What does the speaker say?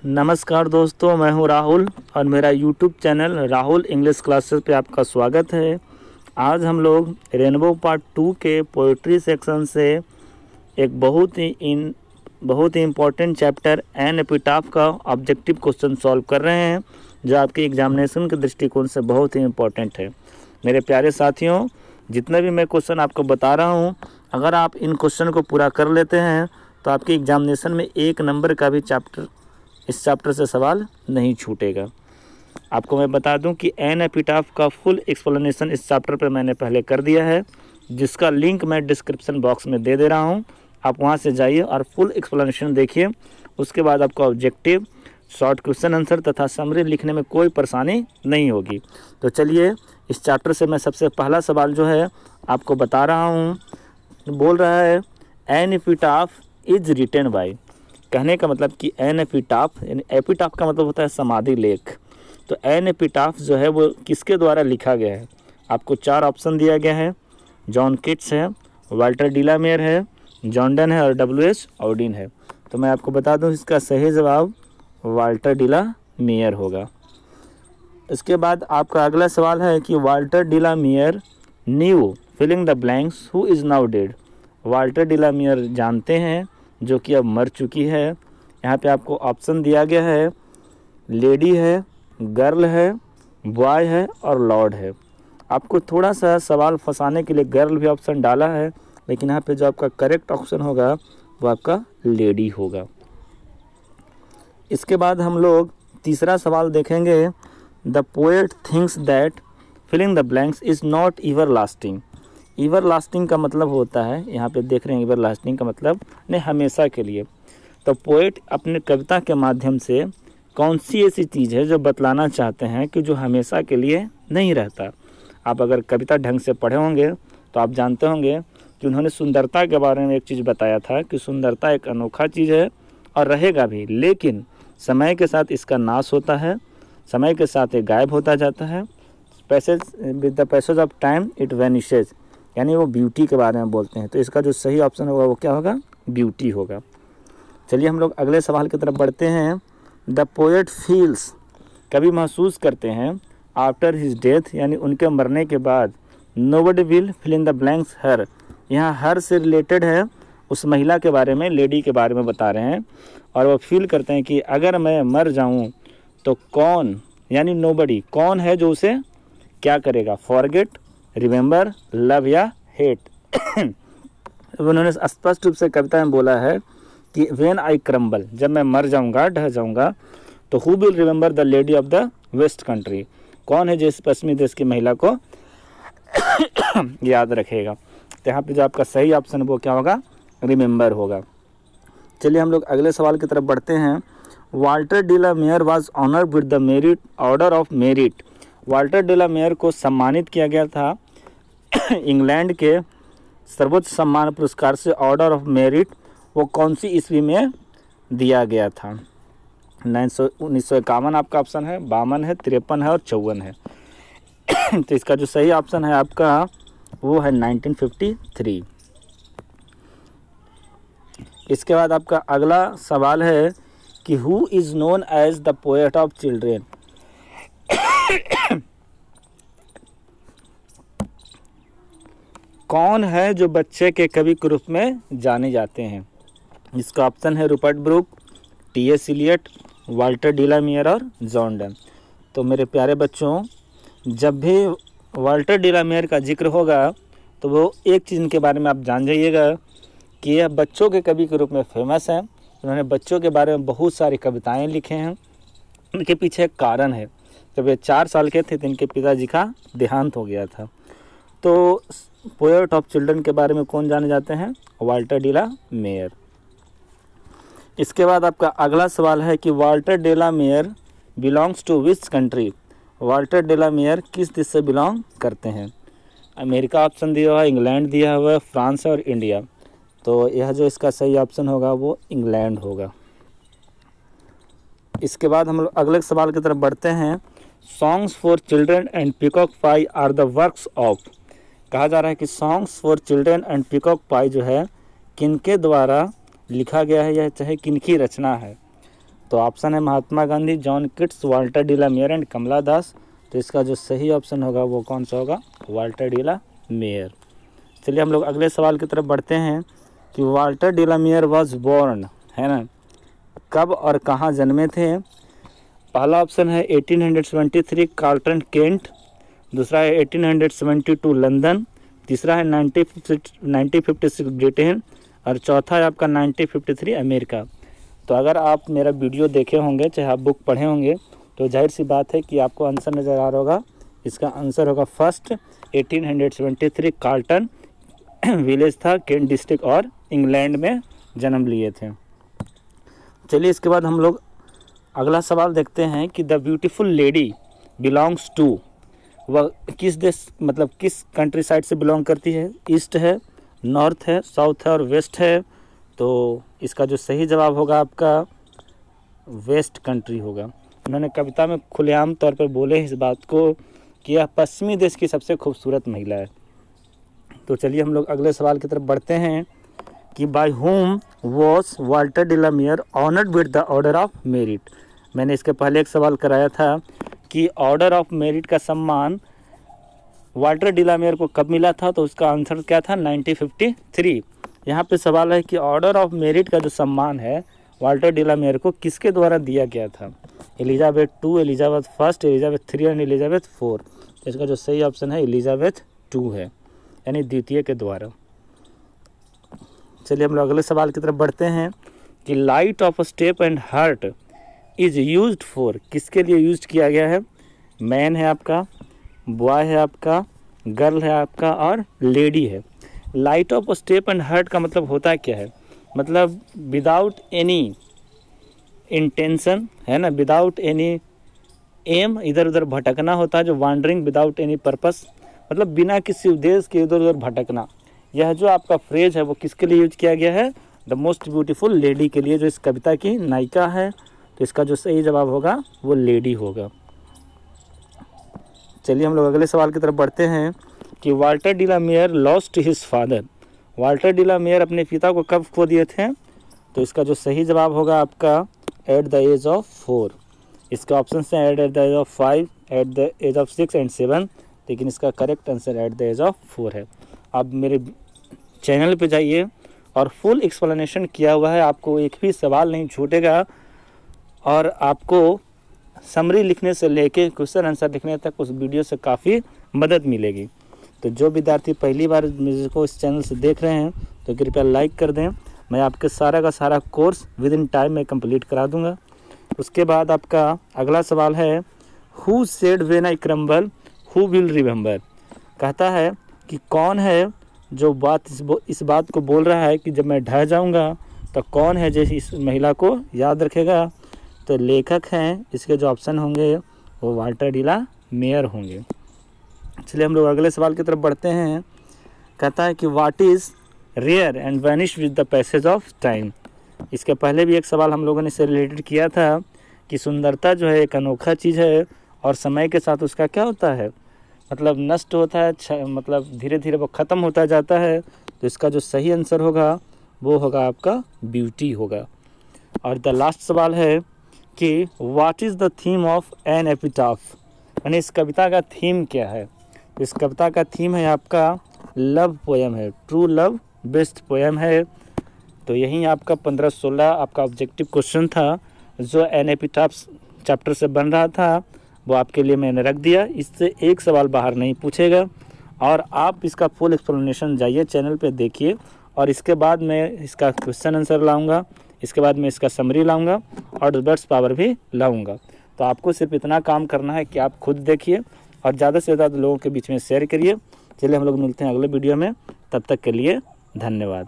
नमस्कार दोस्तों, मैं हूं राहुल और मेरा YouTube channel Rahul English classes पे आपका स्वागत है। आज हम लोग रेनबो पार्ट 2 के पोइट्री सेक्शन से एक बहुत ही इम्पोर्टेंट चैप्टर एन एपिटाफ का ऑब्जेक्टिव क्वेश्चन सॉल्व कर रहे हैं, जो आपके एग्जामिनेशन के दृष्टिकोण से बहुत ही इम्पोर्टेंट है। मेरे प्यारे साथियों, जितने भी मैं क्वेश्चन आपको बता रहा हूँ, अगर आप इन क्वेश्चन को पूरा कर लेते हैं तो आपके एग्जामिनेशन में 1 नंबर का भी इस चैप्टर से सवाल नहीं छूटेगा। आपको मैं बता दूं कि एन एपिटाफ का फुल एक्सप्लेनेशन इस चैप्टर पर मैंने पहले कर दिया है, जिसका लिंक मैं डिस्क्रिप्शन बॉक्स में दे रहा हूं। आप वहां से जाइए और फुल एक्सप्लेनेशन देखिए। उसके बाद आपको ऑब्जेक्टिव, शॉर्ट क्वेश्चन आंसर तथा समरी लिखने में कोई परेशानी नहीं होगी। तो चलिए, इस चैप्टर से मैं सबसे पहला सवाल जो है आपको बता रहा हूँ। बोल रहा है an epitaph is written by. कहने का मतलब कि एन एपिटाफ, यानी एपिटाफ का मतलब होता है समाधि लेख। तो एन एपिटाफ जो है वो किसके द्वारा लिखा गया है? आपको 4 ऑप्शन दिया गया है। जॉन किट्स है, वाल्टर डिलामेयर है, जॉन डन है और डब्ल्यू.एच. ऑडिन है। तो मैं आपको बता दूं, इसका सही जवाब वाल्टर डिलामेयर होगा। इसके बाद आपका अगला सवाल है कि Walter de la Mare new filling the blanks who is now dead. Walter de la Mare जानते हैं जो कि अब मर चुकी है। यहाँ पे आपको ऑप्शन दिया गया है, लेडी है, गर्ल है, बॉय है और लॉर्ड है। आपको थोड़ा सा सवाल फंसाने के लिए गर्ल भी ऑप्शन डाला है, लेकिन यहाँ पे जो आपका करेक्ट ऑप्शन होगा वो आपका लेडी होगा। इसके बाद हम लोग तीसरा सवाल देखेंगे। The poet thinks that filling the blanks is not everlasting. Everlasting का मतलब होता है, यहाँ पे देख रहे हैं, एवर लास्टिंग का मतलब ने हमेशा के लिए। तो पोएट अपने कविता के माध्यम से कौन सी ऐसी चीज़ है जो बतलाना चाहते हैं कि जो हमेशा के लिए नहीं रहता। आप अगर कविता ढंग से पढ़े होंगे तो आप जानते होंगे कि उन्होंने सुंदरता के बारे में एक चीज़ बताया था कि सुंदरता एक अनोखा चीज़ है और रहेगा भी, लेकिन समय के साथ इसका नाश होता है, समय के साथ ये गायब होता जाता है। With the passage of time it vanishes, यानी वो ब्यूटी के बारे में बोलते हैं। तो इसका जो सही ऑप्शन होगा वो क्या होगा? ब्यूटी होगा। चलिए हम लोग अगले सवाल की तरफ बढ़ते हैं। द पोएट फील्स, कभी महसूस करते हैं, आफ्टर हिज डेथ, यानी उनके मरने के बाद, nobody will fill in the blanks her. यहाँ हर से रिलेटेड है, उस महिला के बारे में, लेडी के बारे में बता रहे हैं। और वो फील करते हैं कि अगर मैं मर जाऊँ तो कौन, यानी नोबडी, कौन है जो उसे क्या करेगा? फॉरगेट, रिमेंबर, लव या हेट। उन्होंने स्पष्ट रूप से कविता में बोला है कि व्हेन आई क्रम्बल, जब मैं मर जाऊंगा, ढह जाऊंगा, तो who will remember the lady of the west country. कौन है जो इस पश्चिमी देश की महिला को याद रखेगा? तो यहाँ पे जो आपका सही ऑप्शन वो क्या होगा? रिमेंबर होगा। चलिए हम लोग अगले सवाल की तरफ बढ़ते हैं। Walter de la Mare was honoured with the merit order of merit. Walter de la Mare को सम्मानित किया गया था इंग्लैंड के सर्वोच्च सम्मान पुरस्कार से, ऑर्डर ऑफ मेरिट। वो कौन सी ईस्वी में दिया गया था? 1951 आपका ऑप्शन है, 52 है, 53 है और 54 है। तो इसका जो सही ऑप्शन है आपका वो है 1953। इसके बाद आपका अगला सवाल है कि who is known as the poet of children. कौन है जो बच्चे के कवि के रूप में जाने जाते हैं? इसका ऑप्शन है Rupert Brooke, T S. Eliot, Walter de la Mare और जॉन डन। तो मेरे प्यारे बच्चों, जब भी वाल्टर डिलामेयर का जिक्र होगा तो वो एक चीज़ के बारे में आप जान जाइएगा कि यह बच्चों के कवि के रूप में फेमस हैं। उन्होंने बच्चों के बारे में बहुत सारी कविताएं लिखे हैं। उनके पीछे एक कारण है। जब ये 4 साल के थे तो इनके पिताजी का देहांत हो गया था। तो पोएट ऑफ चिल्ड्रन के बारे में कौन जाने जाते हैं? Walter de la Mare. इसके बाद आपका अगला सवाल है कि Walter de la Mare belongs to which country. Walter de la Mare किस देश से बिलोंग करते हैं? अमेरिका ऑप्शन दिया हुआ है, इंग्लैंड दिया हुआ है, फ्रांस और इंडिया। तो यह जो इसका सही ऑप्शन होगा वो इंग्लैंड होगा। इसके बाद हम लोग अगले सवाल की तरफ बढ़ते हैं। Songs for children and peacock pie are the works of. कहा जा रहा है कि songs for children and peacock pie जो है किनके द्वारा लिखा गया है, या चाहे किनकी रचना है? तो ऑप्शन है Mahatma Gandhi, John Keats, Walter de la Mare and Kamala Das. तो इसका जो सही ऑप्शन होगा वो कौन सा होगा? Walter de la Mare. चलिए हम लोग अगले सवाल की तरफ बढ़ते हैं कि Walter de la Mare was born, है ना, कब और कहाँ जन्मे थे? पहला ऑप्शन है 1873 कार्लटन केंट, दूसरा है 1872 लंदन, तीसरा है 1956 ब्रिटेन और चौथा है आपका 1953 अमेरिका। तो अगर आप मेरा वीडियो देखे होंगे, चाहे आप बुक पढ़े होंगे, तो जाहिर सी बात है कि आपको आंसर नज़र आ रहा होगा। इसका आंसर होगा फर्स्ट 1873 कार्लटन विलेज था, केंट डिस्ट्रिक्ट और इंग्लैंड में जन्म लिए थे। चलिए इसके बाद हम लोग अगला सवाल देखते हैं कि the beautiful lady belongs to, वह किस देश मतलब किस कंट्री साइड से बिलोंग करती है? ईस्ट है, नॉर्थ है, साउथ है और वेस्ट है। तो इसका जो सही जवाब होगा आपका वेस्ट कंट्री होगा। उन्होंने कविता में खुलेआम तौर पर बोले इस बात को कि यह पश्चिमी देश की सबसे खूबसूरत महिला है। तो चलिए हम लोग अगले सवाल की तरफ बढ़ते हैं कि by whom was Walter de la Mare honoured with the order of merit. मैंने इसके पहले एक सवाल कराया था कि ऑर्डर ऑफ मेरिट का सम्मान वाल्टर डी ला मेयर को कब मिला था? तो उसका आंसर क्या था? 1953। यहाँ पे सवाल है कि ऑर्डर ऑफ मेरिट का जो सम्मान है वाल्टर डी ला मेयर को किसके द्वारा दिया गया था? Elizabeth two, Elizabeth first, Elizabeth three और एलिजाबेथ फोर। इसका जो सही ऑप्शन है एलिजाबेथ टू है, यानी द्वितीय के द्वारा। चलिए हम लोग अगले सवाल की तरफ बढ़ते हैं कि light of step and heart is used for, किसके लिए यूज किया गया है? मैन है आपका, बॉय है आपका, गर्ल है आपका और लेडी है। Light of step and heart का मतलब होता क्या है? मतलब विदाउट एनी इंटेंशन, है ना, विदाउट एनी एम, इधर उधर भटकना होता है जो वांडरिंग विदाउट एनी पर्पस, मतलब बिना किसी उद्देश्य के इधर उधर भटकना। यह जो आपका फ्रेज है वो किसके लिए यूज किया गया है? द मोस्ट ब्यूटीफुल लेडी के लिए, जो इस कविता की नायिका है। तो इसका जो सही जवाब होगा वो लेडी होगा। चलिए हम लोग अगले सवाल की तरफ बढ़ते हैं कि Walter de la Mare lost his father, Walter de la Mare अपने पिता को कब खो दिए थे? तो इसका जो सही जवाब होगा आपका एट द एज ऑफ 4। इसका ऑप्शन है at the age of 5, at the age of 6 and 7, लेकिन इसका correct answer at the age of 4 है। आप मेरे चैनल पे जाइए और फुल एक्सप्लेनेशन किया हुआ है, आपको एक भी सवाल नहीं छूटेगा और आपको समरी लिखने से लेके क्वेश्चन आंसर लिखने तक उस वीडियो से काफ़ी मदद मिलेगी। तो जो विद्यार्थी पहली बार मुझको इस चैनल से देख रहे हैं तो कृपया लाइक कर दें। मैं आपके सारा का सारा कोर्स विद इन टाइम में कंप्लीट करा दूंगा। उसके बाद आपका अगला सवाल है who said when I crumble who will remember. कहता है कि कौन है जो इस बात को बोल रहा है कि जब मैं ढह जाऊंगा तो कौन है जो इस महिला को याद रखेगा? तो लेखक हैं, इसके जो ऑप्शन होंगे वो वाल्टर डी ला मेयर होंगे। चलिए हम लोग अगले सवाल की तरफ बढ़ते हैं। कहता है कि what is rare and vanish with the passage of time. इसके पहले भी एक सवाल हम लोगों ने इससे रिलेटेड किया था कि सुंदरता जो है एक अनोखा चीज़ है और समय के साथ उसका क्या होता है, मतलब नष्ट होता है, मतलब धीरे धीरे वो ख़त्म होता जाता है। तो इसका जो सही आंसर होगा वो होगा आपका ब्यूटी होगा। और द लास्ट सवाल है कि what is the theme of an epitaph, यानी इस कविता का थीम क्या है? इस कविता का थीम है आपका लव पोएम है, ट्रू लव बेस्ट पोएम है। तो यही आपका 15-16 आपका ऑब्जेक्टिव क्वेश्चन था जो एन एपिटाफ चैप्टर से बन रहा था, वो आपके लिए मैंने रख दिया। इससे एक सवाल बाहर नहीं पूछेगा और आप इसका फुल एक्सप्लेनेशन जाइए चैनल पे देखिए और इसके बाद मैं इसका क्वेश्चन आंसर लाऊंगा, इसके बाद मैं इसका समरी लाऊंगा और वर्ड्स पावर भी लाऊंगा। तो आपको सिर्फ इतना काम करना है कि आप खुद देखिए और ज़्यादा से ज़्यादा लोगों के बीच में शेयर करिए। चलिए हम लोग मिलते हैं अगले वीडियो में, तब तक के लिए धन्यवाद।